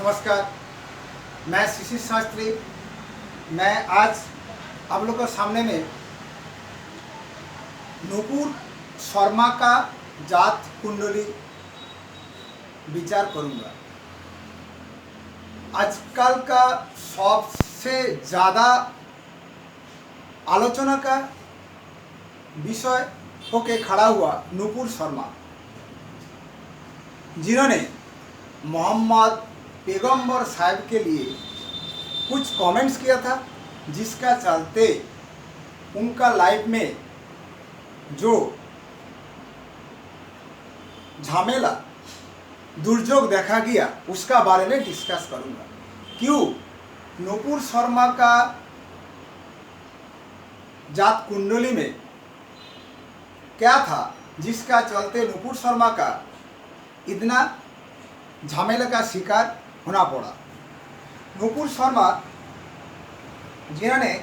नमस्कार, मैं शिशिर शास्त्री। मैं आज आप लोग के सामने में नुपुर शर्मा का जात कुंडली विचार करूंगा। आजकल का सबसे ज़्यादा आलोचना का विषय होके खड़ा हुआ नुपुर शर्मा, जिन्होंने मोहम्मद पैगंबर साहब के लिए कुछ कमेंट्स किया था, जिसका चलते उनका लाइफ में जो झमेला दुर्योग देखा गया उसका बारे में डिस्कस करूंगा। क्यों नुपुर शर्मा का जात कुंडली में क्या था जिसका चलते नुपुर शर्मा का इतना झमेला का शिकार होना पड़ा। नुपुर शर्मा, जिन्होंने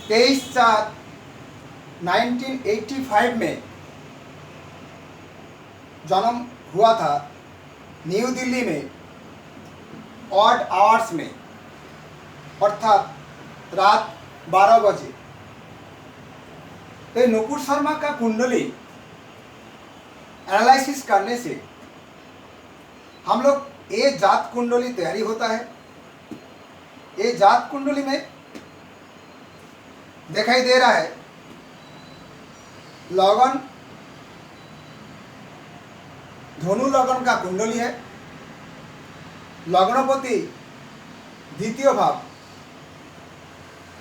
23/4/1985 में जन्म हुआ था न्यू दिल्ली में ऑड आवर्स में, अर्थात रात 12 बजे। तो नुपुर शर्मा का कुंडली एनालिसिस करने से हम लोग ये जात कुंडली तैयारी होता है। ये जात कुंडली में दिखाई दे रहा है लगन, धनु लगन का कुंडली है। लग्नपति द्वितीय भाव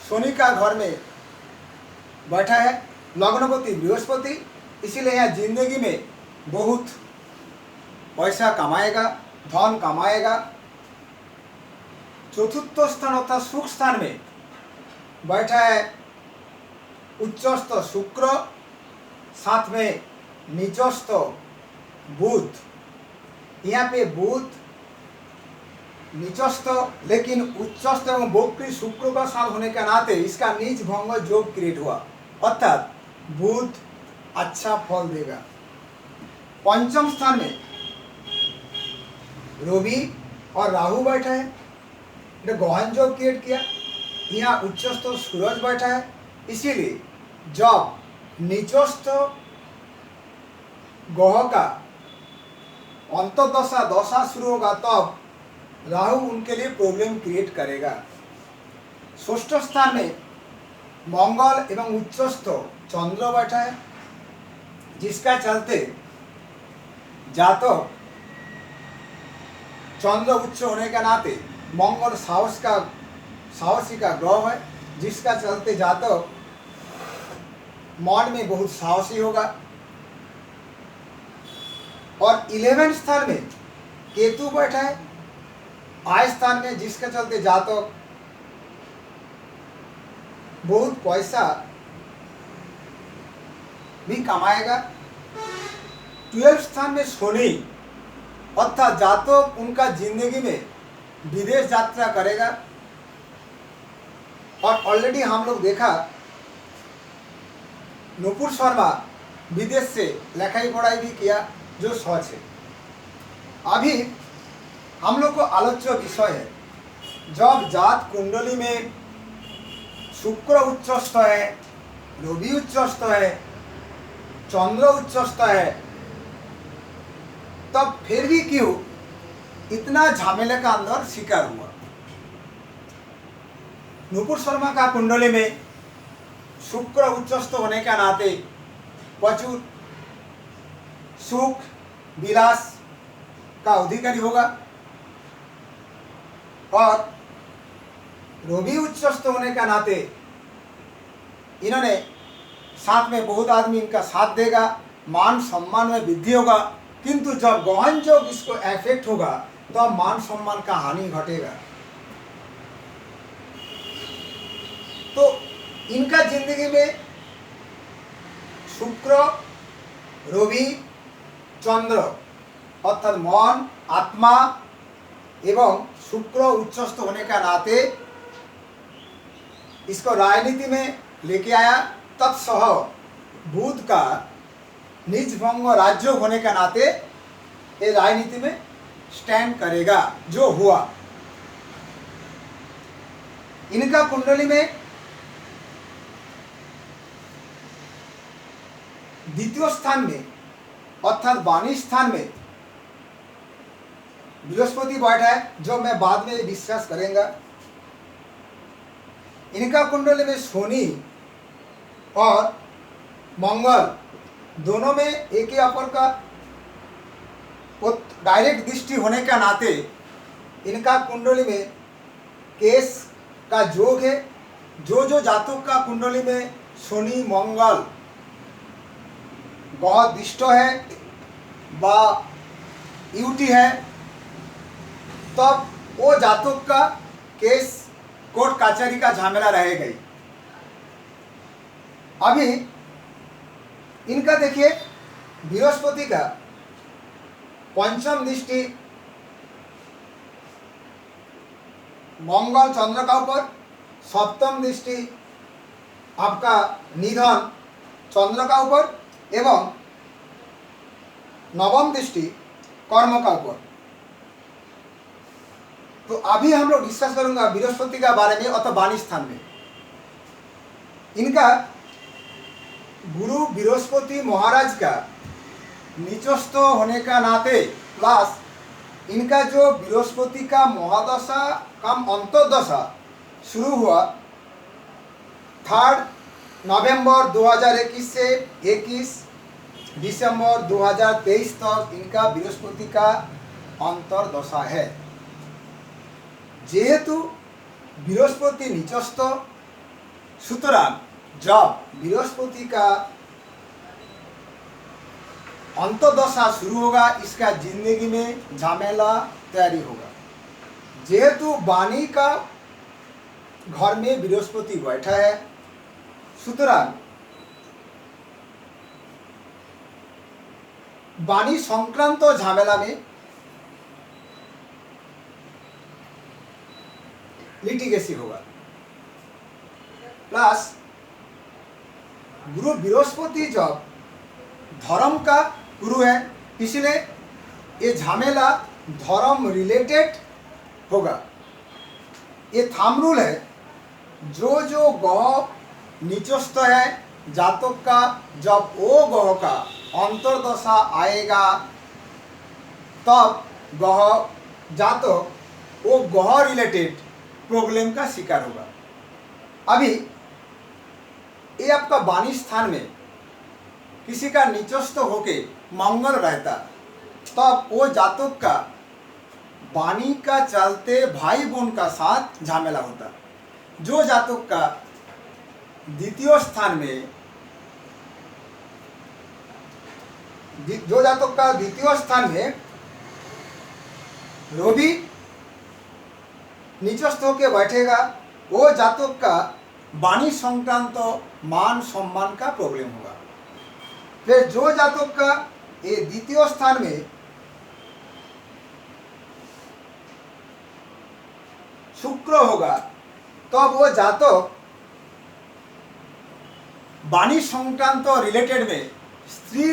शनि का घर में बैठा है, लग्नपति बृहस्पति, इसीलिए यहाँ जिंदगी में बहुत पैसा कमाएगा, धन कमाएगा। चतुर्थ स्थान अर्थात सुख स्थान में बैठा है उच्चस्थ शुक्र, साथ में नीचस्थ बुध। यहाँ पे बुध नीचस्थ लेकिन उच्चस्थ एवं वक्री शुक्र का साथ होने के नाते इसका नीच भंग योग क्रिएट हुआ, अर्थात बुध अच्छा फल देगा। पंचम स्थान में रवि और राहु बैठा है, ये गहन योग क्रिएट किया। यहाँ उच्चस्थ सूरज बैठा है, इसीलिए जब नीचस्थ ग्रह का अंतर्दशा दशा शुरू होगा तब राहु उनके लिए प्रॉब्लम क्रिएट करेगा। षष्ठ स्थान में मंगल एवं उच्चस्थ चंद्र बैठा है, जिसका चलते जातक चंद्र उच्च होने के नाते मंगल साहसी का ग्रह है, जिसका चलते जातक मन में बहुत साहसी होगा। और 11वें स्थान में केतु बैठा है आय स्थान में, जिसके चलते जातक बहुत पैसा भी कमाएगा। 12वें स्थान में शनि, अर्थात जातक उनका जिंदगी में विदेश यात्रा करेगा। और ऑलरेडी हम लोग देखा नुपुर शर्मा विदेश से लिखाई पढ़ाई भी किया, जो सच है। अभी हम लोग को आलोच्य विषय है, जब जात कुंडली में शुक्र उच्चस्थ है, रवि उच्चस्थ है, चंद्र उच्चस्थ है, तब फिर भी क्यों इतना झमेले का अंदर शिकार हुआ। नुपुर शर्मा का कुंडली में शुक्र उच्चस्थ होने के नाते प्रचुर सुख विलास का अधिकारी होगा, और रवि उच्चस्थ होने के नाते इन्होंने साथ में बहुत आदमी इनका साथ देगा, मान सम्मान में वृद्धि होगा। किंतु जब गहन योग इसको एफेक्ट होगा तो अब मान सम्मान का हानि घटेगा। तो इनका जिंदगी में शुक्र रवि चंद्र अर्थात मन आत्मा एवं शुक्र उच्चस्थ होने का नाते इसको राजनीति में लेके आया। तत्सह बुध का निज भंग राज्य होने के नाते ये राजनीति में स्टैंड करेगा, जो हुआ। इनका कुंडली में द्वितीय स्थान में अर्थात वाणी स्थान में बृहस्पति बैठा है, जो मैं बाद में डिस्कस करेंगे। इनका कुंडली में शनि और मंगल दोनों में एक ही अपर का डायरेक्ट दृष्टि होने का नाते इनका कुंडली में केस का योग है। जो जातक का कुंडली में शनि मंगल बहुत दिष्ट है व यूटी है, तब वो जातक का केस कोर्ट कचहरी का झमेला रहेगा ही। अभी इनका देखिए बृहस्पति का पंचम दृष्टि मंगल चंद्र का ऊपर, सप्तम दृष्टि आपका निधन चंद्र का ऊपर एवं नवम दृष्टि कर्म का ऊपर। तो अभी हम लोग डिस्कस करूंगा बृहस्पति का बारे में अथवा वाणी स्थान में। इनका गुरु बृहस्पति महाराज का नीचस्थ होने का नाते प्लस इनका जो बृहस्पति का महादशा कम अंतर्दशा शुरू हुआ 3 नवंबर 2021 से 21 दिसंबर 2023 तक इनका बृहस्पति का अंतर्दशा है। जेहेतु बृहस्पति नीचस्थ, सुतरां जब बृहस्पति का अंतर्दशा शुरू होगा इसका जिंदगी में झमेला तैयारी होगा। जेहेतु वाणी का घर में बृहस्पति बैठा है, सुतरां वाणी संक्रांत झमेला में लिटिगेसी होगा। प्लस गुरु बृहस्पति जब धर्म का गुरु है, इसलिए ये झमेला धर्म रिलेटेड होगा। ये थंब रूल है, जो ग्रह नीचस्थ है जातक का, जब वो ग्रह का अंतर्दशा आएगा तब ग्रह जातक वो ग्रह रिलेटेड प्रॉब्लम का शिकार होगा। अभी ये आपका वाणी स्थान में किसी का नीचस्थ होके मंगल रहता, तब वो जातक का वाणी का चलते भाई बहन का साथ झमेला होता। जो जातक का द्वितीय स्थान में रवि नीचस्थ होके बैठेगा, वो जातक का वाणी संक्रांत मान सम्मान का प्रॉब्लम होगा। फिर जो जातक का ये द्वितीय स्थान में शुक्र होगा, तब वो जातक वाणी संक्रांत रिलेटेड में स्त्री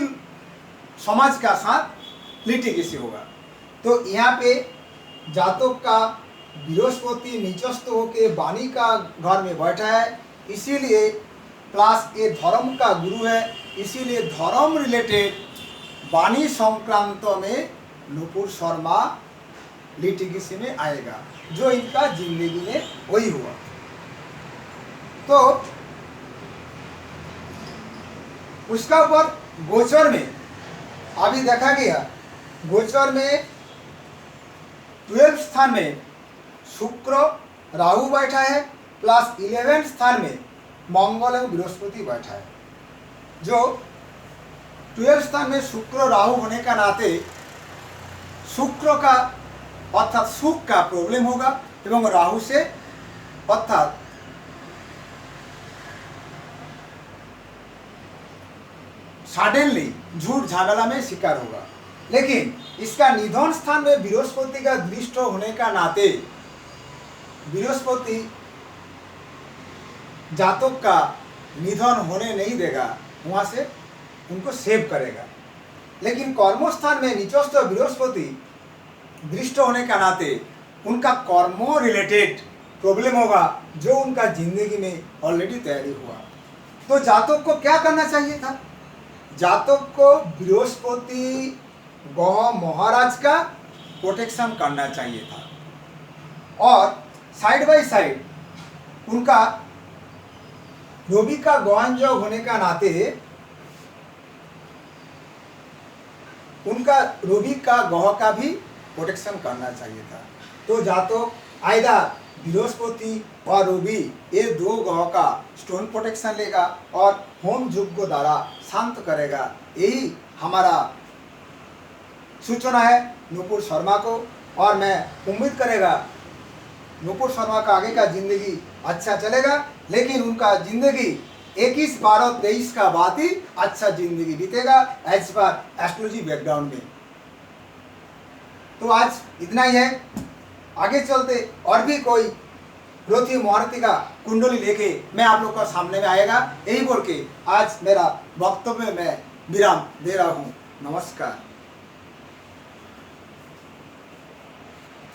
समाज का साथ लिटिगेसी होगा। तो यहाँ पे जातक का बृहस्पति नीचस्थ होकर वाणी का घर में बैठा है, इसीलिए प्लस ये धर्म का गुरु है, इसीलिए धर्म रिलेटेड वाणी संक्रांत में नुपुर शर्मा लिटिगेसी में आएगा, जो इनका जिंदगी में वही हुआ। तो उसका ऊपर गोचर में अभी देखा गया, गोचर में 12 स्थान में शुक्र राहु बैठा है, प्लस 11 स्थान में मंगल एवं बृहस्पति बैठा है। जो 12 स्थान में शुक्र राहु होने का नाते शुक्र का अर्थात सुख का प्रॉब्लम होगा एवं राहु से अर्थात सडनली झूठ झमेला में शिकार होगा। लेकिन इसका निधन स्थान में बृहस्पति का दृष्ट होने का नाते बृहस्पति जातक का निधन होने नहीं देगा, वहां से उनको सेव करेगा। लेकिन कर्म स्थान में नीचस्थ बृहस्पति दृष्ट होने का नाते उनका कर्मों रिलेटेड प्रॉब्लम होगा जो उनका जिंदगी में ऑलरेडी तैयारी हुआ। तो जातक को क्या करना चाहिए था? जातक को बृहस्पति ग्रह महाराज का प्रोटेक्शन करना चाहिए था और साइड बाय साइड उनका रवि का गहन योग होने का नाते उनका रवि का ग्रह का भी प्रोटेक्शन करना चाहिए था। तो जातक आइदर बृहस्पति और रवि ये दो ग्रह का स्टोन प्रोटेक्शन लेगा और होम यज्ञ द्वारा शांत करेगा। यही हमारा सूचना है नुपुर शर्मा को और मैं उम्मीद करेगा नुपुर शर्मा का आगे का जिंदगी अच्छा चलेगा, लेकिन उनका जिंदगी 21-12-23 का बाद ही अच्छा जिंदगी बीतेगा एज पर एस्ट्रोलॉजी बैकग्राउंड में। तो आज इतना ही है, आगे चलते और भी कोई ग्रोथी मुहूर्ति का कुंडली लेके मैं आप लोग का सामने में आएगा। यही बोल के आज मेरा वक्तव्य में विराम दे रहा हूँ। नमस्कार।